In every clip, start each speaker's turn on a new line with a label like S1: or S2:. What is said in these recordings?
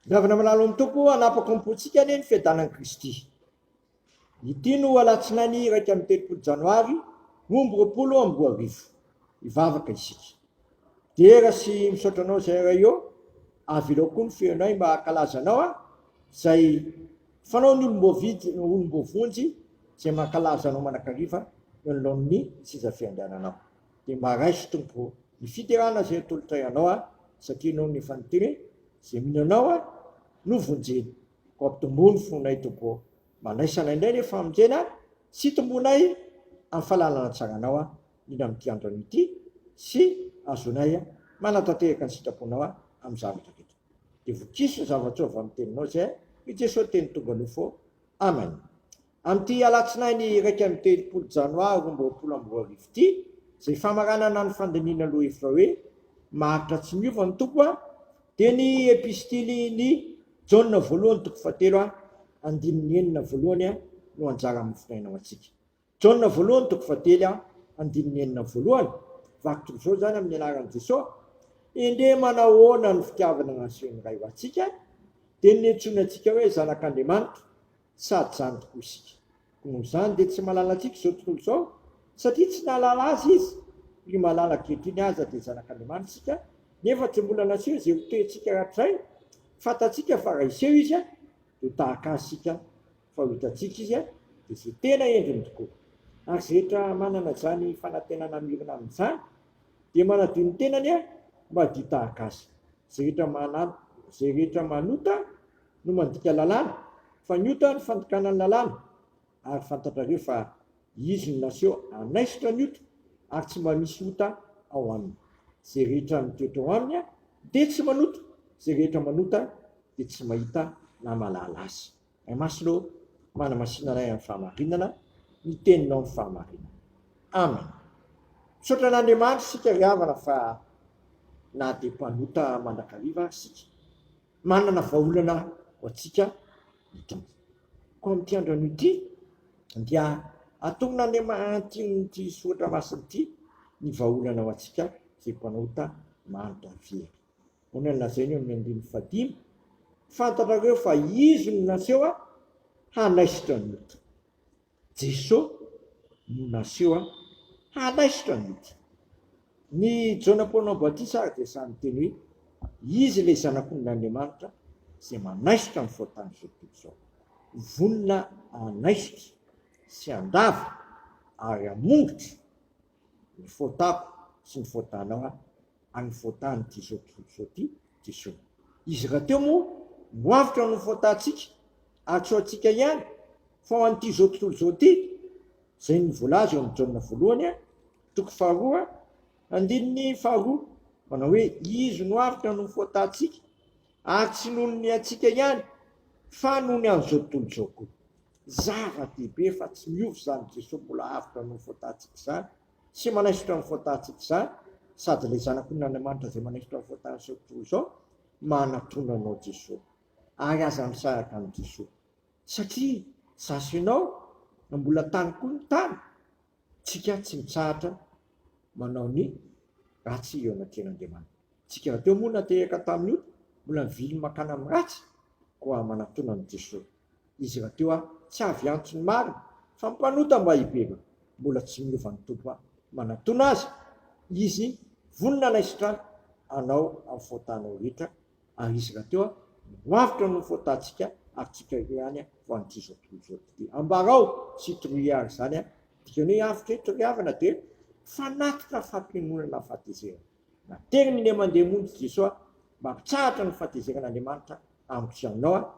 S1: Davana malalo amin'ny tompo anapaka-pompotsika ny fiadanan'i Kristy. Ity no alatsinainy iraika amin'ny 30 janoary 2020 ivavaka isika. Dera sy misaotra anao zay iray eo, avy ireo koa ny feonay mba hankalaza anao zay fanao ny olombovonjy zay mankalaza anao manakariva eo anoloan'ny sisa fiandehananao. Dia mba raisy tompo ny fiterana zay atolotray anao satria nao ny fanoteny zay mino anao no vonjeny. Ko ampitomboany fonay tompo, manaisanay indray ny famonjena sy tombonay amin'ny fahalalana tsaranao indrindra amin'ity andro ity sy azonay manatanteraka ny sitraponao amin'ny zavatra rehetra. Dia vokiso zavatra avy amin'ny teninao zay i Jesosy teny tonga nofo. Amen. Amin'ity alatsinainy iraika amin'ny 30 janoary 2020 ity, zay famaranana ny fandinina aloha efra hoe mahatra tsy miova ny tompo dia ny epistily ny Jaona voalohany toko 7 andininy 9 no anjara mifinainao antsika. Jaona voalohany toko 7 andininy 9 vakotra zao zany amin'ny anaran'i Jesosy. Ende manahoana ny fitiavana naseho iray ho antsika dia nentsoina antsika hoe zanak'Andriamanitra sady zany tokoa isika. Noho izany dia tsy malala antsika zao tontolo zao satria tsy nahalala azy izy. Ny malala ankehitriny aza dia zanak'Andriamanitra isika, nefa tsy mbola naseho zay ho toentsika ratray. Fantatsika fa raha iseho izy dia tahaka azy sika fa ho hitantsika izy dia zay tena endriny tokoa. Ary zay rehetra manana zany fanantenana mirina amin'izany dia manadio ny tenany mba dia tahaka azy. Zay rehetra manota no mandika lalàna, fa ny ota ny fandokana ny lalàna. Ary fantatrareo fa izy no naseho anaisitra ny ota ary tsy mba misy ota ao aminy. Zay rehetra mitoetra ao aminy dia tsy manota, zay rehetra manota dia tsy mahita na malala azy. Masilo manamasinanay amin'ny fahamarinana, ny teninao ny fahamarinana. Amen. Misaotra an'Andriamanitra sika ry havana fa na dia mpanota mandrakariva sika, manana vahaolana ho antsika ity. Ko amin'ity andro ity dia atongon'Andriamanitra ity soratra masina ity ny vahaolana ho antsika zay mpanota manotra very. Hono ny lazainy eo amin'ny 15. Fantatrareo fa izy no naseho hanaisitra ny ota. Jesosy no naseho hanaisitra ny ota. Ny Jaona Paoly Batisa ary dia samy teny hoe izy ilay zanak'Andriamanitra zay manaisitra ny foatany zao tontolo zao. Vonona anaisitra sy andava ary amongitra ny foatako sy ny foatanao amin'ny foatany ity zao tontolo zao ity Jesosy. Izy raha teo moa moavitra ny foatantsika ary tsy ho antsika ihany fa ho an'ity zao tontolo zao ity. Zay ny voalaza eo amin'ny Jaona voalohany toko 2 andininy 2 manao hoe izy moavitra ny foatantsika ary tsy noho ny antsika ihany fa noho ny an'izao tontolo zao koa. Zava-dehibe fa tsy miova zany Jesosy mbola avitra ny foatantsika zany sy manaisitra ny foatantsika zany, sady ilay zanak'Andriamanitra zay manaisitra ny foatany zao tontolo zao manatona anao Jesosy ary aza misaraka amin'ny Jesosy. Satria zaso ianao na mbola tany koa ny tany, tsika tsy mitsahatra manao ny ratsy eo anatin'Andriamanitra. Tsika raha teo moa nateraka tamin'ny ota mbola mivily makana amin'ny ratsy koa manatona ny Jesosy. Izy raha teo tsy avy antso ny marina fa mpanota mba hiperina, mbola tsy miova ny tompo manatona azy. Izy vonona naisitra anao amin'ny foatanao rehetra ary izy raha teo moavitra ny foatantsika ary tsika ihany ho an'ity zao tontolo zao ity. Ambarao sy toroiary zany dikany hoe avitra ry havana dia fanatitra fampianonana fahatezerana. Nateriny ny mandeha monjy Jesosy mba mpitsahatra ny fahatezeran'Andriamanitra amin'ny fiainanao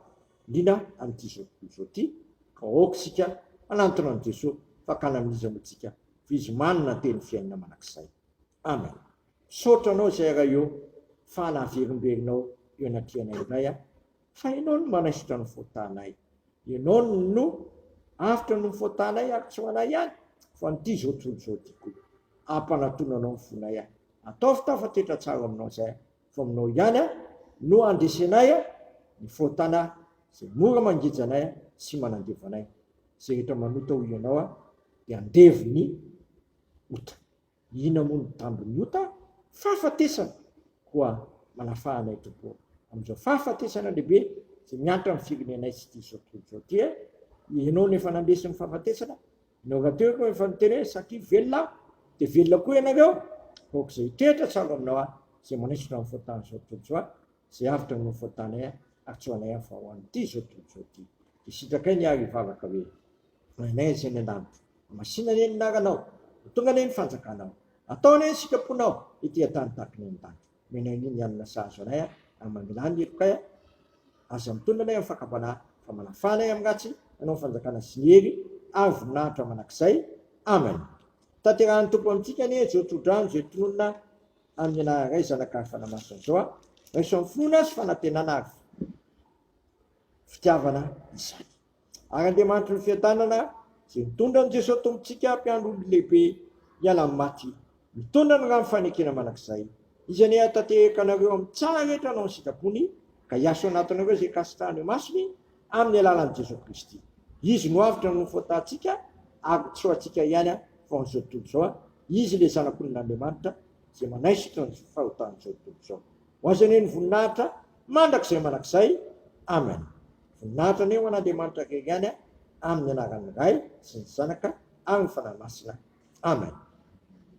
S1: indrindra amin'ity zao tontolo zao ity. Ka aoka sika anantona an' Jesosy fakana amin'izy amintsika fa izy manana teny fiainana manakizay. Amen. Misaotra anao zay raha eo fa nahaverimberinao eo anatrianay iray fa ianao no manaisitra ny foatanay. Ianao no avitra ny foatanay ary tsy ho anay ihany fa n'ity zao tontolo zao ity koa. Ampanatonanao ny fonay atao fitafatetra tsara aminao zay fa aminao ihany no andesenay ny foatana zay mora mangejanay sy manandevanay. Zay rehetra manota ho ianao dia andevo ny ota. Ina moa ny tambon'ny ota fahafatesana koa manafahanay tompo amin'izao fahafatesana lehibe zay miantra amin'ny firenenay sy ty zao ty ianao nefa nandesiny fahafatesana ianao rahateo koa efa niteny sakivy velona de velona koa ianareo aok'izay hitoetra tsara aminao zay manaisitra amin'ny foatany zao tontolo zao zay avitra no foatanay atsoanay fa ho an'ity zao tontolo zao ty de sitrakay niary hivavaka hoe nanay zay ny an-danitra masina ny naranao tonga ny fanjakanao ataony sikaponao ity atany tahaka ny an-danitra menao iny anina sahazo anay amamilany erokay aza mitondra anay amin'ny fakabana fa manafanay amin'ny ratsy anao fanjakana sy ny hery ary voninahitra manakizay amen. Tanterahan'ny tompo amintsika ny zao todrano zay tononona amin'ny anaray zanakary fanamasina zao reso amin'ny finoana sy fanantenana ary fitiavana izany ary Andriamanitra ny fiadanana zay mitondra ny Jesosy tompontsika mpiandro olo lehibe hiala amin'ny maty mitondra ny rano fanekena manakizay izany tanteraka anareo amin'ny tsara rehetra anao ny sikapony ka hiaso anatinareo zay kasitrahany masony amin'ny alalan'i Jesosy Kristy izy no avitra no foatantsika ary tsy ho antsika ihany fa n'izao tontolo zao izy le zanak'olon'Andriamanitra zay manaisitra ny fahotan'izao tontolo zao ho azany ny voninahitra mandrakizay manakizay amen. Voninahitra ny eo an'Andriamanitra rery ihany amin'ny anaran'ny Ray sy ny Zanaka ary ny Fanahy Masina amen.